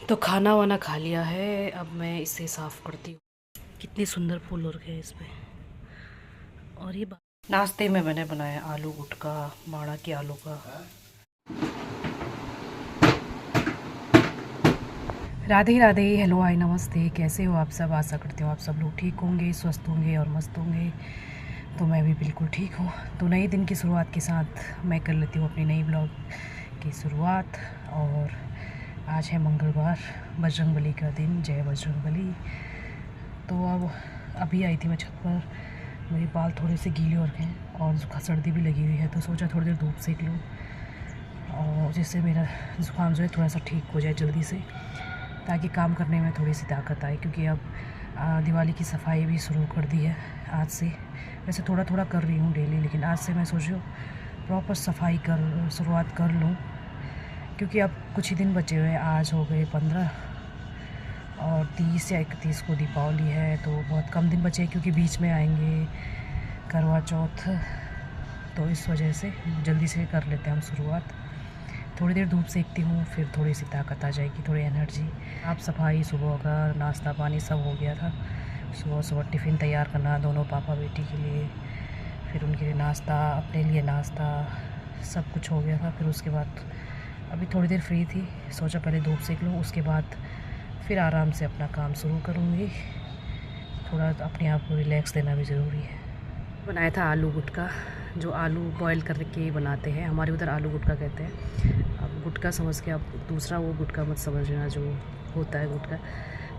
तो खाना वाना खा लिया है। अब मैं इसे साफ़ करती हूँ। कितने सुंदर फूल उड़ गए इस पे। और ये नाश्ते में मैंने बनाया आलू गुटका, माड़ा के आलू का। राधे राधे, हेलो, हाय, नमस्ते। कैसे हो आप सब? आशा करती हूँ आप सब लोग ठीक होंगे, स्वस्थ होंगे और मस्त होंगे। तो मैं भी बिल्कुल ठीक हूँ। तो नए दिन की शुरुआत के साथ मैं कर लेती हूँ अपनी नई ब्लॉग की शुरुआत। और आज है मंगलवार, बजरंगबली का दिन। जय बजरंगबली। तो अब अभी आई थी मैं छत पर। मेरे बाल थोड़े से गीले हो रखे हैं और सर्दी भी लगी हुई है, तो सोचा थोड़ी देर धूप सेक लूँ और जिससे मेरा ज़ुकाम जो है थोड़ा सा ठीक हो जाए जल्दी से, ताकि काम करने में थोड़ी सी ताकत आए। क्योंकि अब दिवाली की सफाई भी शुरू कर दी है आज से। वैसे थोड़ा थोड़ा कर रही हूँ डेली, लेकिन आज से मैं सोच रही हूँ प्रॉपर सफाई कर शुरुआत कर लूँ। क्योंकि अब कुछ ही दिन बचे हुए हैं। आज हो गए 15 और 30 या 31 को दीपावली है, तो बहुत कम दिन बचे हैं। क्योंकि बीच में आएंगे करवा चौथ, तो इस वजह से जल्दी से कर लेते हैं हम शुरुआत। थोड़ी देर धूप सेकती हूँ, फिर थोड़ी सी ताकत आ जाएगी, थोड़ी एनर्जी। साफ़ सफाई, सुबह का नाश्ता पानी सब हो गया था। सुबह सुबह टिफ़िन तैयार करना दोनों पापा बेटी के लिए, फिर उनके लिए नाश्ता, अपने लिए नाश्ता, सब कुछ हो गया था। फिर उसके बाद अभी थोड़ी देर फ्री थी, सोचा पहले धूप सेक लूँ, उसके बाद फिर आराम से अपना काम शुरू करूँगी। थोड़ा अपने आप को रिलैक्स देना भी ज़रूरी है। बनाया था आलू गुटका, जो आलू बॉईल करके बनाते हैं। हमारे उधर आलू गुटका कहते हैं। अब गुटका समझ के आप दूसरा वो गुटका मत समझना जो होता है गुटका।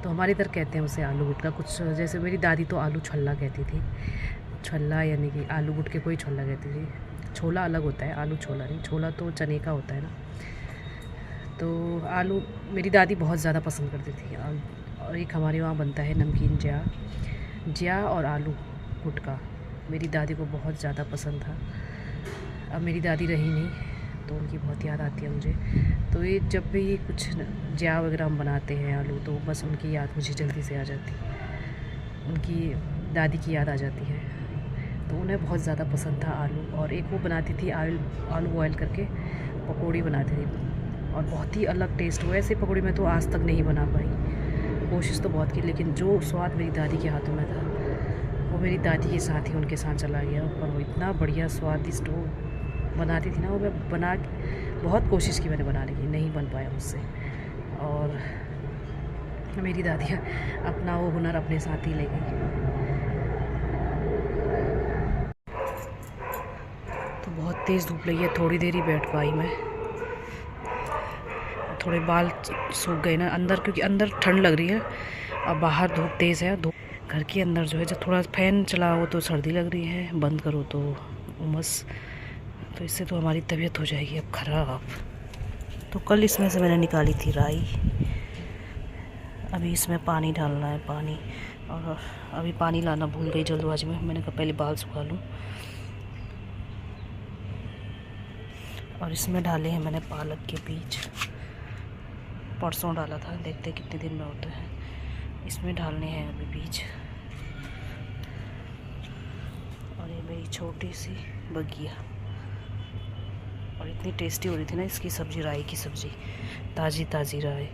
तो हमारे इधर कहते हैं उसे आलू गुटका। कुछ जैसे मेरी दादी तो आलू छल्ला कहती थी। छल्ला यानी कि आलू गुटके को ही छल्ला कहती थी। छोला अलग होता है, आलू छोला नहीं। छोला तो चने का होता है ना। तो आलू मेरी दादी बहुत ज़्यादा पसंद करती थी। और एक हमारे वहाँ बनता है नमकीन ज्या और आलू गुटका। मेरी दादी को बहुत ज़्यादा पसंद था। अब मेरी दादी रही नहीं, तो उनकी बहुत याद आती है मुझे। तो ये जब भी कुछ ज्या वगैरह हम बनाते हैं आलू, तो बस उनकी याद मुझे जल्दी से आ जाती है। उनकी दादी की याद आ जाती है। तो उन्हें बहुत ज़्यादा पसंद था आलू। और एक वो बनाती थी आलू बॉयल करके पकौड़ी बनाती थी, और बहुत ही अलग टेस्ट। वो ऐसे पकौड़ी मैं तो आज तक नहीं बना पाई। कोशिश तो बहुत की, लेकिन जो स्वाद मेरी दादी के हाथों में था वो मेरी दादी के साथ ही उनके साथ चला गया। और वो इतना बढ़िया स्वादिष्ट वो बनाती थी ना, वो मैं बहुत कोशिश की मैंने बनाने की, नहीं बन पाया मुझसे। और मेरी दादी अपना वो हुनर अपने साथ ही ले गई। तो बहुत तेज़ धूप लगी है, थोड़ी देर ही बैठ पाई मैं। थोड़े बाल सूख गए ना अंदर, क्योंकि अंदर ठंड लग रही है और बाहर धूप तेज़ है। धूप घर के अंदर जो है, जब थोड़ा फ़ैन चलाओ तो सर्दी लग रही है, बंद करो तो उमस। तो इससे तो हमारी तबीयत हो जाएगी अब ख़राब। तो कल इसमें से मैंने निकाली थी राई। अभी इसमें पानी डालना है, पानी। और अभी पानी लाना भूल गई जल्दबाजी में। मैंने कहा पहले बाल सुखा लूँ। और इसमें डाले हैं मैंने पालक के बीज। परसों डाला था, देखते कितने दिन में होते हैं। इसमें डालने हैं अभी बीज। और ये मेरी छोटी सी बगिया। और इतनी टेस्टी हो रही थी ना इसकी सब्ज़ी, राई की सब्ज़ी। ताज़ी ताज़ी राई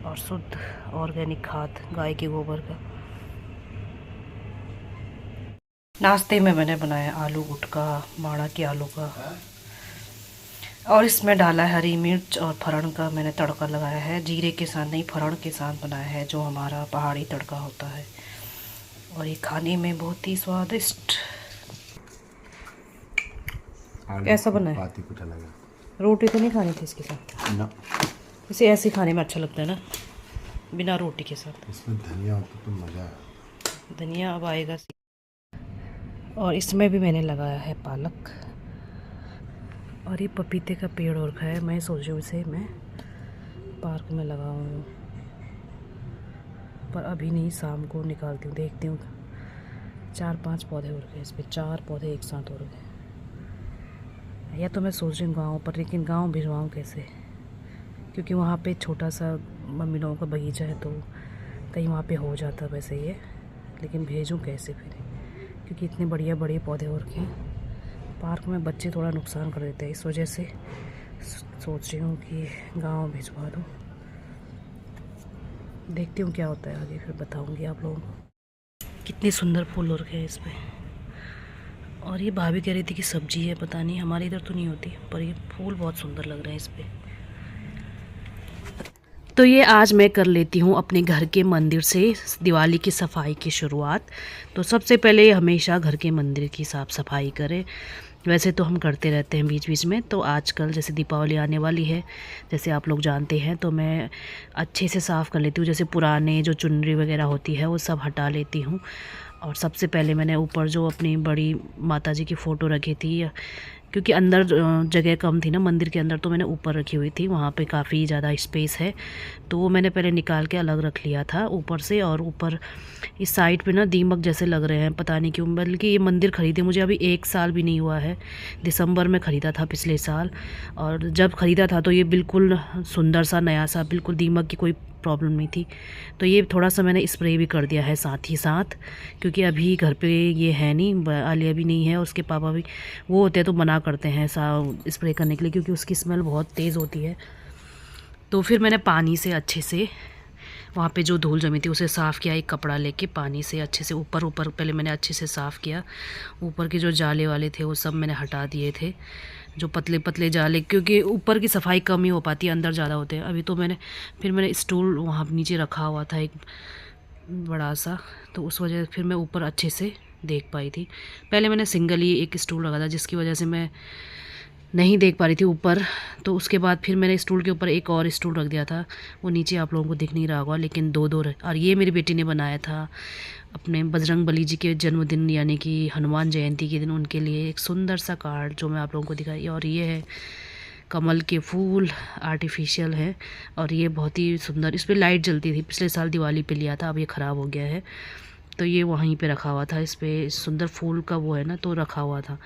और शुद्ध ऑर्गेनिक खाद गाय के गोबर का। नाश्ते में मैंने बनाया आलू गुटका, माड़ा के आलू का। और इसमें डाला है हरी मिर्च और फरण का मैंने तड़का लगाया है। जीरे के साथ नहीं, फरण के साथ बनाया है, जो हमारा पहाड़ी तड़का होता है। और ये खाने में बहुत ही स्वादिष्ट। कैसा बना है? रोटी तो नहीं खानी थी इसके साथ ना। इसे ऐसे खाने में अच्छा लगता है ना, बिना रोटी के साथ। इसमें धनिया होता तो मज़ा है। धनिया अब आएगा। और इसमें भी मैंने लगाया है पालक। और ये पपीते का पेड़ और रखा है। मैं सोच रही हूँ इसे मैं पार्क में लगाऊँ, पर अभी नहीं, शाम को निकालती हूँ, देखती हूँ। 4-5 पौधे उड़ गए इसमें, 4 पौधे एक साथ उड़ गए। या तो मैं सोच रही हूँ गाँव पर, लेकिन गाँव भिजवाऊँ कैसे? क्योंकि वहाँ पे छोटा सा मम्मी लोगों का बगीचा है, तो कहीं वहाँ पे हो जाता वैसे ये। लेकिन भेजूँ कैसे फिर? क्योंकि इतने बढ़िया बड़े पौधे हो रखे हैं। पार्क में बच्चे थोड़ा नुकसान कर देते हैं, इस वजह से सोच रही हूँ कि गांव भिजवा दूँ। देखती हूँ क्या होता है आगे, फिर बताऊँगी आप लोगों को। कितने सुंदर फूल हो रखे हैं इस पे। और ये भाभी कह रही थी कि सब्जी है, पता नहीं, हमारे इधर तो नहीं होती, पर ये फूल बहुत सुंदर लग रहे हैं इस पे। तो ये आज मैं कर लेती हूँ अपने घर के मंदिर से दिवाली की सफाई की शुरुआत। तो सबसे पहले हमेशा घर के मंदिर की साफ़ सफाई करें। वैसे तो हम करते रहते हैं बीच बीच में, तो आजकल जैसे दीपावली आने वाली है, जैसे आप लोग जानते हैं, तो मैं अच्छे से साफ़ कर लेती हूँ। जैसे पुराने जो चुनरी वगैरह होती है वो सब हटा लेती हूँ। और सबसे पहले मैंने ऊपर जो अपनी बड़ी माता जी की फ़ोटो रखी थी, क्योंकि अंदर जगह कम थी ना मंदिर के अंदर, तो मैंने ऊपर रखी हुई थी, वहाँ पे काफ़ी ज़्यादा स्पेस है, तो वो मैंने पहले निकाल के अलग रख लिया था ऊपर से। और ऊपर इस साइड पे ना दीमक जैसे लग रहे हैं, पता नहीं क्यों। बल्कि ये मंदिर ख़रीदे मुझे अभी 1 साल भी नहीं हुआ है, दिसंबर में ख़रीदा था पिछले साल। और जब ख़रीदा था तो ये बिल्कुल सुंदर सा नया सा, बिल्कुल दीमक की कोई प्रॉब्लम नहीं थी। तो ये थोड़ा सा मैंने स्प्रे भी कर दिया है साथ ही साथ, क्योंकि अभी घर पे ये है नहीं, आलिया भी नहीं है, और उसके पापा भी वो होते हैं तो मना करते हैं स्प्रे करने के लिए, क्योंकि उसकी स्मेल बहुत तेज़ होती है। तो फिर मैंने पानी से अच्छे से वहाँ पे जो धूल जमी थी उसे साफ़ किया, एक कपड़ा लेके पानी से अच्छे से ऊपर ऊपर पहले मैंने अच्छे से साफ़ किया। ऊपर के जो जाले वाले थे वो सब मैंने हटा दिए थे, जो पतले पतले जाले, क्योंकि ऊपर की सफाई कम ही हो पाती है, अंदर ज़्यादा होते हैं। अभी तो फिर मैंने स्टूल वहाँ नीचे रखा हुआ था एक बड़ा सा, तो उस वजह फिर मैं ऊपर अच्छे से देख पाई थी। पहले मैंने सिंगल ही एक स्टूल रखा था, जिसकी वजह से मैं नहीं देख पा रही थी ऊपर। तो उसके बाद फिर मैंने स्टूल के ऊपर एक और स्टूल रख दिया था, वो नीचे आप लोगों को दिख नहीं रहा होगा, लेकिन दो दो और ये मेरी बेटी ने बनाया था अपने बजरंग बली जी के जन्मदिन, यानी कि हनुमान जयंती के दिन उनके लिए एक सुंदर सा कार्ड जो मैं आप लोगों को दिखाई। और ये है कमल के फूल, आर्टिफिशियल है, और ये बहुत ही सुंदर, इस पर लाइट जलती थी, पिछले साल दिवाली पे लिया था, अब ये ख़राब हो गया है, तो ये वहीं पे रखा हुआ था। इस पर सुंदर फूल का वो है ना, तो रखा हुआ था।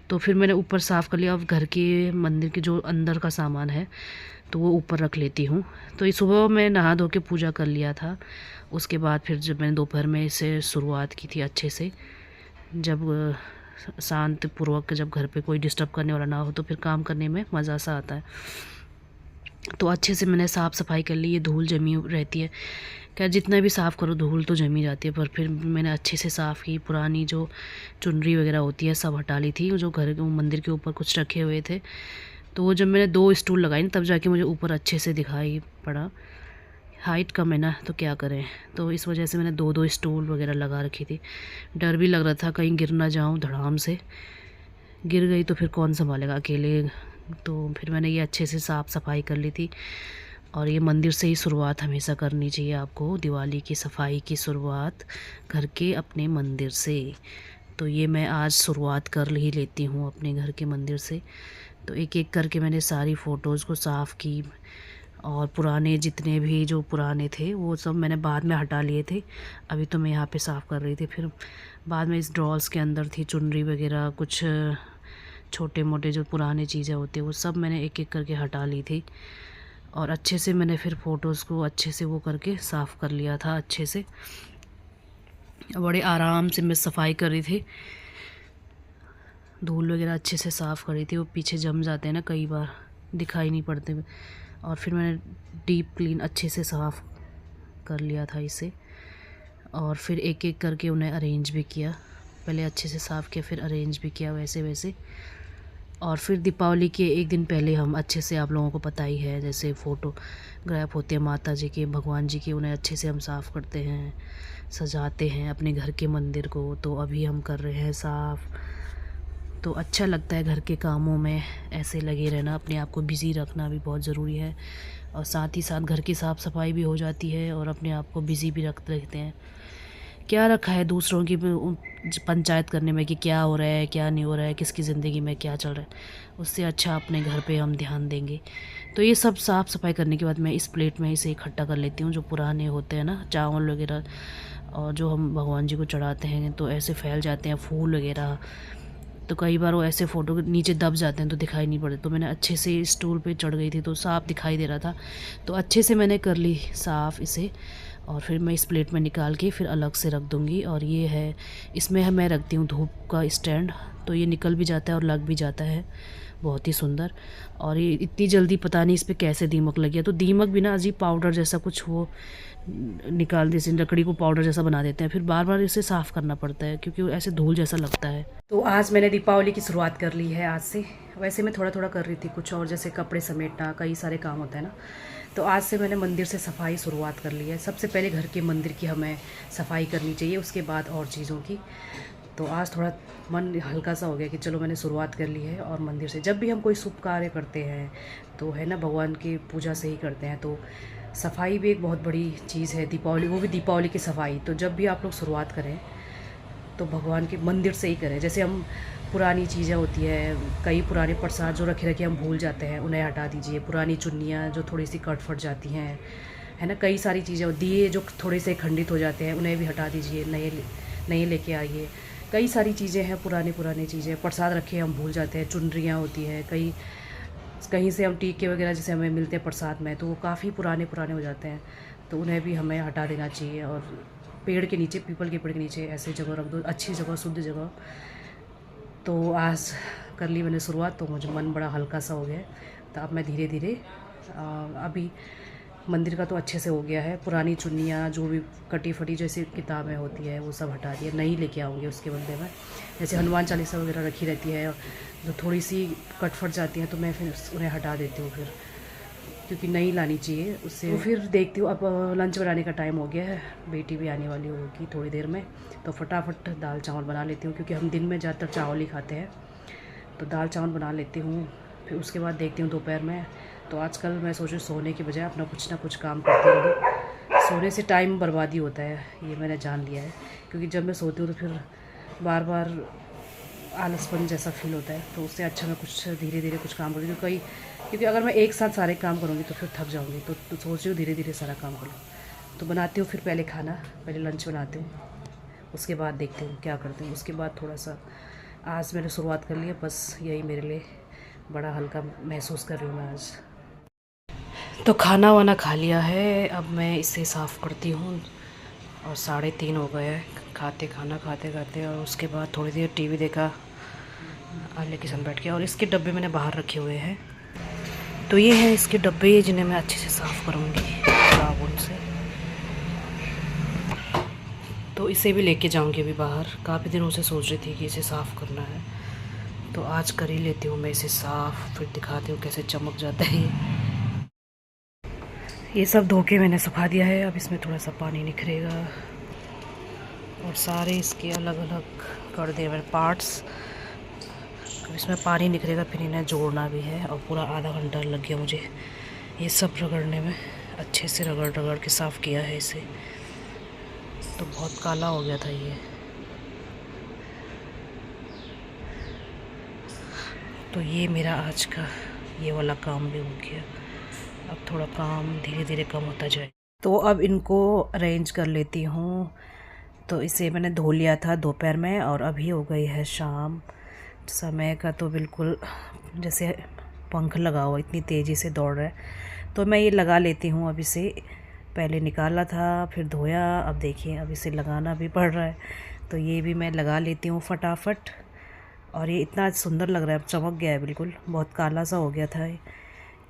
तो फिर मैंने ऊपर साफ़ कर लिया। अब घर के मंदिर के जो अंदर का सामान है तो वो ऊपर रख लेती हूँ। तो ये सुबह मैं नहा धो के पूजा कर लिया था। उसके बाद फिर जब मैंने दोपहर में इसे शुरुआत की थी अच्छे से, जब शांत पूर्वक, जब घर पे कोई डिस्टर्ब करने वाला ना हो, तो फिर काम करने में मज़ा सा आता है। तो अच्छे से मैंने साफ़ सफाई कर ली। ये धूल जमी रहती है, क्या जितना भी साफ़ करो धूल तो जमी जाती है, पर फिर मैंने अच्छे से साफ़ की। पुरानी जो चुनरी वगैरह होती है सब हटा ली थी, जो घर मंदिर के ऊपर कुछ रखे हुए थे। तो वो जब मैंने 2 स्टूल लगाए ना, तब जाके मुझे ऊपर अच्छे से दिखाई पड़ा। हाइट कम है ना, तो क्या करें, तो इस वजह से मैंने 2-2 स्टूल वगैरह लगा रखी थी। डर भी लग रहा था कहीं गिर ना जाऊँ धड़ाम से, गिर गई तो फिर कौन संभालेगा अकेले। तो फिर मैंने ये अच्छे से साफ़ सफाई कर ली थी। और ये मंदिर से ही शुरुआत हमेशा करनी चाहिए आपको, दिवाली की सफाई की शुरुआत घर के अपने मंदिर से। तो ये मैं आज शुरुआत कर ही लेती हूँ अपने घर के मंदिर से। तो एक एक करके मैंने सारी फ़ोटोज़ को साफ़ की, और पुराने जितने भी जो पुराने थे वो सब मैंने बाद में हटा लिए थे। अभी तो मैं यहाँ पे साफ़ कर रही थी। फिर बाद में इस ड्रॉर्स के अंदर थी चुनरी वगैरह, कुछ छोटे मोटे जो पुराने चीज़ें होती हैं वो सब मैंने एक एक करके हटा ली थी। और अच्छे से मैंने फिर फ़ोटोज़ को अच्छे से वो करके साफ़ कर लिया था अच्छे से। बड़े आराम से मैं सफाई कर रही थी, धूल वगैरह अच्छे से साफ़ कर रही थी। वो पीछे जम जाते हैं ना, कई बार दिखाई नहीं पड़ते। और फिर मैंने डीप क्लीन अच्छे से साफ़ कर लिया था इसे। और फिर एक एक करके उन्हें अरेंज भी किया, पहले अच्छे से साफ़ किया फिर अरेंज भी किया वैसे वैसे। और फिर दीपावली के एक दिन पहले हम अच्छे से, आप लोगों को पता ही है, जैसे फ़ोटोग्राफ होते हैं माता जी के, भगवान जी के, उन्हें अच्छे से हम साफ़ करते हैं, सजाते हैं अपने घर के मंदिर को। तो अभी हम कर रहे हैं साफ़। तो अच्छा लगता है घर के कामों में ऐसे लगे रहना, अपने आप को बिज़ी रखना भी बहुत ज़रूरी है। और साथ ही साथ घर की साफ़ सफाई भी हो जाती है और अपने आप को बिज़ी भी रखते हैं। क्या रखा है दूसरों की पंचायत करने में कि क्या हो रहा है क्या नहीं हो रहा है, किसकी ज़िंदगी में क्या चल रहा है, उससे अच्छा अपने घर पे हम ध्यान देंगे। तो ये सब साफ़ सफाई करने के बाद मैं इस प्लेट में इसे इकट्ठा कर लेती हूँ। जो पुराने होते हैं ना चावल वगैरह, और जो हम भगवान जी को चढ़ाते हैं, तो ऐसे फैल जाते हैं फूल वगैरह, तो कई बार वो ऐसे फ़ोटो के नीचे दब जाते हैं तो दिखाई नहीं पड़ते। तो मैंने अच्छे से स्टूल पे चढ़ गई थी तो साफ़ दिखाई दे रहा था, तो अच्छे से मैंने कर ली साफ़ इसे। और फिर मैं इस प्लेट में निकाल के फिर अलग से रख दूँगी। और ये है, इसमें मैं रखती हूँ धूप का स्टैंड, तो ये निकल भी जाता है और लग भी जाता है, बहुत ही सुंदर। और ये इतनी जल्दी पता नहीं इस पर कैसे दीमक लग गया। तो दीमक भी ना अजीब पाउडर जैसा कुछ वो निकाल देते, लकड़ी को पाउडर जैसा बना देते हैं, फिर बार बार इसे साफ़ करना पड़ता है क्योंकि ऐसे धूल जैसा लगता है। तो आज मैंने दीपावली की शुरुआत कर ली है आज से। वैसे मैं थोड़ा थोड़ा कर रही थी कुछ और, जैसे कपड़े समेटना, कई सारे काम होता है ना। तो आज से मैंने मंदिर से सफाई शुरुआत कर ली है। सबसे पहले घर के मंदिर की हमें सफाई करनी चाहिए, उसके बाद और चीज़ों की। तो आज थोड़ा मन हल्का सा हो गया कि चलो मैंने शुरुआत कर ली है। और मंदिर से जब भी हम कोई शुभ कार्य करते हैं तो है ना, भगवान की पूजा से ही करते हैं। तो सफाई भी एक बहुत बड़ी चीज़ है, दीपावली, वो भी दीपावली की सफाई। तो जब भी आप लोग शुरुआत करें तो भगवान के मंदिर से ही करें। जैसे हम पुरानी चीज़ें होती है, कई पुराने प्रसाद जो रखे रखे हम भूल जाते हैं, उन्हें हटा दीजिए। पुरानी चुन्नियाँ जो थोड़ी सी कट फट जाती हैं, है ना, कई सारी चीज़ें, दिए जो थोड़े से खंडित हो जाते हैं उन्हें भी हटा दीजिए, नए लेके आइए। कई सारी चीज़ें हैं, पुरानी चीज़ें, प्रसाद रखे हम भूल जाते हैं, चुनरियाँ होती हैं, कहीं से हम टीके वगैरह जैसे हमें मिलते हैं प्रसाद में, तो वो काफ़ी पुराने हो जाते हैं, तो उन्हें भी हमें हटा देना चाहिए। और पेड़ के नीचे, पीपल के पेड़ के नीचे ऐसे जगह रख दो, अच्छी जगह, शुद्ध जगह। तो आज कर ली मैंने शुरुआत, तो मुझे मन बड़ा हल्का सा हो गया। तो अब मैं धीरे धीरे अभी मंदिर का तो अच्छे से हो गया है। पुरानी चुन्नियाँ, जो भी कटी फटी जैसी किताबें होती है, वो सब हटा दिया, नई लेके आऊँगी उसके बदले में। जैसे हनुमान चालीसा वगैरह रखी रहती है, जो थोड़ी सी कट फट जाती हैं तो मैं फिर उन्हें हटा देती हूँ फिर, क्योंकि नई लानी चाहिए उससे। तो फिर देखती हूँ, अब लंच बनाने का टाइम हो गया है, बेटी भी आने वाली होगी थोड़ी देर में, तो फटाफट दाल चावल बना लेती हूँ, क्योंकि हम दिन में ज़्यादातर चावल ही खाते हैं। तो दाल चावल बना लेती हूँ, फिर उसके बाद देखती हूँ दोपहर में। तो आजकल मैं सोचूँ सोने के बजाय अपना कुछ ना कुछ काम करती रहूँ। सोने से टाइम बर्बादी होता है, ये मैंने जान लिया है, क्योंकि जब मैं सोती हूँ तो फिर बार बार आलसपन जैसा फील होता है। तो उससे अच्छा मैं कुछ धीरे धीरे कुछ काम करूँ, क्योंकि अगर मैं एक साथ सारे काम करूँगी तो फिर थक जाऊँगी। तो सोच रही हूँ धीरे धीरे सारा काम करूँ। तो बनाती हूँ फिर पहले खाना, पहले लंच बनाती हूँ, उसके बाद देखती हूँ क्या करती हूँ। उसके बाद थोड़ा सा आज मैंने शुरुआत कर ली है, बस यही मेरे लिए बड़ा हल्का महसूस कर रही हूँ मैं आज। तो खाना वाना खा लिया है, अब मैं इसे साफ़ करती हूँ। और 3:30 हो गए खाना खाते, और उसके बाद थोड़ी देर टीवी देखा आले के साथ बैठ के। और इसके डब्बे मैंने बाहर रखे हुए हैं, तो ये हैं इसके डब्बे, जिन्हें मैं अच्छे से साफ़ करूँगी साबुन से। तो इसे भी लेके जाऊँगी अभी बाहर। काफ़ी दिनों से सोच रही थी कि इसे साफ़ करना है, तो आज कर ही लेती हूँ मैं इसे साफ़, फिर दिखाती हूँ कैसे चमक जाता है। ये सब धो के मैंने सुखा दिया है। अब इसमें थोड़ा सा पानी निखरेगा, और सारे इसके अलग अलग कर दिए मैंने पार्ट्स। अब इसमें पानी निकलेगा, फिर इन्हें जोड़ना भी है। और पूरा आधा घंटा लग गया मुझे ये सब रगड़ने में। अच्छे से रगड़ के साफ़ किया है इसे, तो बहुत काला हो गया था ये। तो ये मेरा आज का ये वाला काम भी हो गया। अब थोड़ा काम धीरे धीरे कम होता जाए। तो अब इनको अरेंज कर लेती हूँ। तो इसे मैंने धो लिया था दोपहर में, और अभी हो गई है शाम। समय का तो बिल्कुल जैसे पंख लगा हुआ, इतनी तेज़ी से दौड़ रहा है। तो मैं ये लगा लेती हूँ। अब इसे पहले निकाला था, फिर धोया, अब देखिए अब इसे लगाना भी पड़ रहा है। तो ये भी मैं लगा लेती हूँ फटाफट। और ये इतना सुंदर लग रहा है, अब चमक गया है बिल्कुल। बहुत काला सा हो गया था,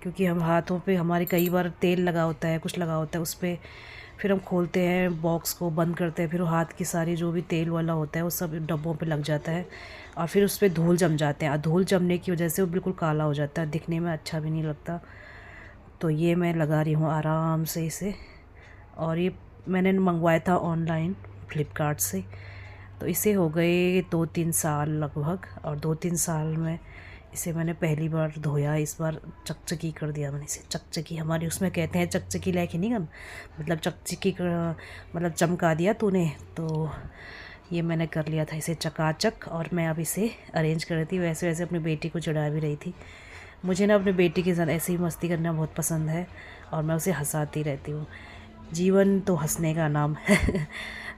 क्योंकि हम हाथों पे हमारे कई बार तेल लगा होता है, कुछ लगा होता है उस पर, फिर हम खोलते हैं बॉक्स को, बंद करते हैं, फिर हाथ की सारी जो भी तेल वाला होता है वो सब डब्बों पे लग जाता है, और फिर उस पर धूल जम जाते हैं। और धूल जमने की वजह से वो बिल्कुल काला हो जाता है, दिखने में अच्छा भी नहीं लगता। तो ये मैं लगा रही हूँ आराम से इसे। और ये मैंने मंगवाया था ऑनलाइन फ्लिपकार्ट से। तो इसे हो गए 2-3 साल लगभग, और 2-3 साल में इसे मैंने पहली बार धोया। इस बार चकचकी कर दिया मैंने इसे। चकचकी हमारी उसमें कहते हैं, चकचकी लेके नहीं गन, मतलब चकचकी मतलब चमका दिया तूने। तो ये मैंने कर लिया था इसे चकाचक। और मैं अब इसे अरेंज कर रही थी, वैसे वैसे अपनी बेटी को चिढ़ा भी रही थी। मुझे ना अपनी बेटी के साथ ऐसे ही मस्ती करना बहुत पसंद है, और मैं उसे हंसाती रहती हूँ। जीवन तो हंसने का नाम है।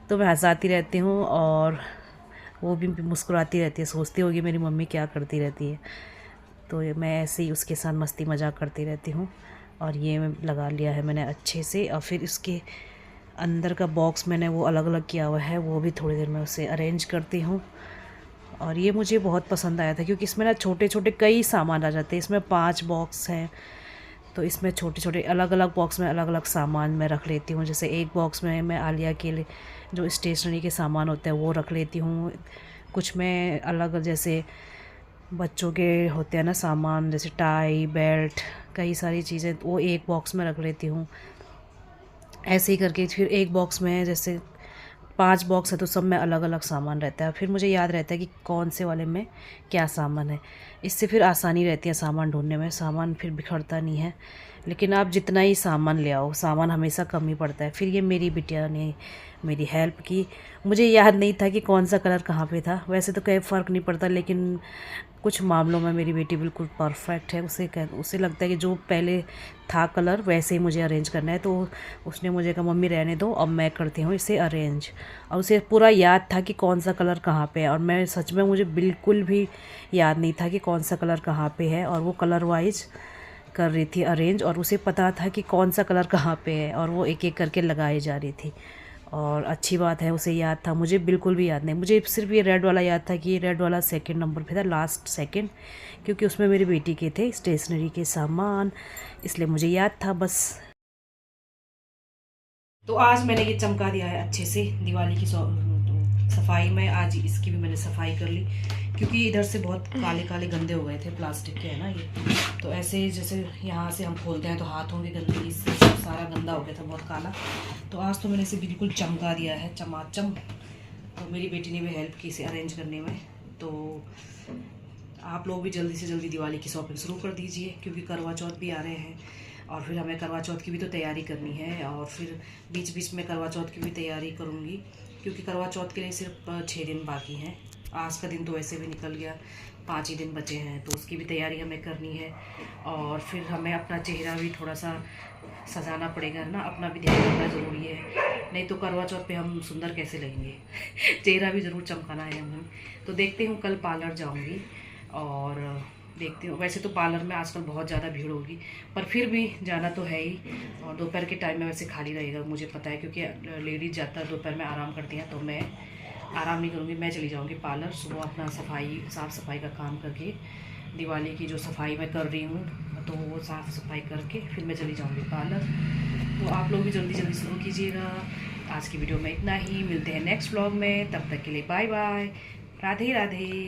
तो मैं हंसाती रहती हूँ, और वो भी मुस्कुराती रहती है, सोचती होगी मेरी मम्मी क्या करती रहती है। तो मैं ऐसे ही उसके साथ मस्ती मजाक करती रहती हूँ। और ये लगा लिया है मैंने अच्छे से। और फिर इसके अंदर का बॉक्स मैंने वो अलग अलग किया हुआ है, वो भी थोड़ी देर में उसे अरेंज करती हूँ। और ये मुझे बहुत पसंद आया था क्योंकि इसमें ना छोटे छोटे कई सामान आ जाते हैं। इसमें 5 बॉक्स हैं, तो इसमें छोटे छोटे अलग अलग बॉक्स में अलग अलग सामान मैं रख लेती हूँ। जैसे एक बॉक्स में मैं आलिया के लिए जो स्टेशनरी के सामान होते हैं वो रख लेती हूँ। कुछ में अलग जैसे बच्चों के होते हैं ना सामान, जैसे टाई बेल्ट कई सारी चीज़ें, वो एक बॉक्स में रख लेती हूँ। ऐसे ही करके फिर एक बॉक्स में जैसे 5 बॉक्स है तो सब में अलग अलग सामान रहता है। फिर मुझे याद रहता है कि कौन से वाले में क्या सामान है। इससे फिर आसानी रहती है सामान ढूंढने में, सामान फिर बिखरता नहीं है। लेकिन आप जितना ही सामान ले आओ, सामान हमेशा कम ही पड़ता है। फिर ये मेरी बिटिया ने मेरी हेल्प की। मुझे याद नहीं था कि कौन सा कलर कहाँ पे था। वैसे तो कोई फ़र्क नहीं पड़ता, लेकिन कुछ मामलों में मेरी बेटी बिल्कुल परफेक्ट है। उसे लगता है कि जो पहले था कलर वैसे ही मुझे अरेंज करना है। तो उसने मुझे कहा मम्मी रहने दो, अब मैं करती हूँ इसे अरेंज। और उसे पूरा याद था कि कौन सा कलर कहाँ पे है, और मैं सच में मुझे बिल्कुल भी याद नहीं था कि कौन सा कलर कहाँ पे है। और वो कलर वाइज कर रही थी अरेंज, और उसे पता था कि कौन सा कलर कहाँ पे है, और वो एक एक करके लगाई जा रही थी। और अच्छी बात है उसे याद था, मुझे बिल्कुल भी याद नहीं। मुझे सिर्फ ये रेड वाला याद था कि ये रेड वाला सेकंड नंबर पे था, लास्ट सेकंड, क्योंकि उसमें मेरी बेटी के थे स्टेशनरी के सामान, इसलिए मुझे याद था बस। तो आज मैंने ये चमका दिया है अच्छे से दिवाली की सफाई में। आज इसकी भी मैंने सफाई कर ली, क्योंकि इधर से बहुत काले काले गंदे हो गए थे, प्लास्टिक के है ना ये। तो ऐसे ही जैसे यहाँ से हम खोलते हैं तो हाथों की गंदगी से सारा गंदा हो गया था, बहुत काला। तो आज तो मैंने इसे बिल्कुल चमका दिया है, चमाचम। तो मेरी बेटी ने भी हेल्प की इसे अरेंज करने में। तो आप लोग भी जल्दी से जल्दी दिवाली की शॉपिंग शुरू कर दीजिए, क्योंकि करवा चौथ भी आ रहे हैं, और फिर हमें करवा चौथ की भी तो तैयारी करनी है। और फिर बीच बीच में करवा चौथ की भी तैयारी करूँगी, क्योंकि करवा चौथ के लिए सिर्फ 6 दिन बाकी हैं। आज का दिन तो वैसे भी निकल गया, 5 ही दिन बचे हैं, तो उसकी भी तैयारी हमें करनी है। और फिर हमें अपना चेहरा भी थोड़ा सा सजाना पड़ेगा ना, अपना भी ध्यान रखना ज़रूरी है, नहीं तो करवा चौथ पे हम सुंदर कैसे लगेंगे। चेहरा भी ज़रूर चमकाना है हमें। तो देखते हूँ, कल पार्लर जाऊँगी और देखती हूँ। वैसे तो पार्लर में आजकल बहुत ज़्यादा भीड़ होगी, पर फिर भी जाना तो है ही। और दोपहर के टाइम में वैसे खाली रहेगा, मुझे पता है, क्योंकि लेडीज़ ज़्यादातर दोपहर में आराम करती हैं। तो मैं आराम नहीं करूँगी, मैं चली जाऊँगी पार्लर। सुबह अपना साफ़ सफाई का काम करके, दिवाली की जो सफाई मैं कर रही हूँ तो वो साफ़ सफाई करके फिर मैं चली जाऊँगी पार्लर। तो आप लोग भी जल्दी जल्दी शुरू कीजिएगा। आज की वीडियो में इतना ही, मिलते हैं नेक्स्ट व्लॉग में। तब तक के लिए बाय बाय, राधे राधे।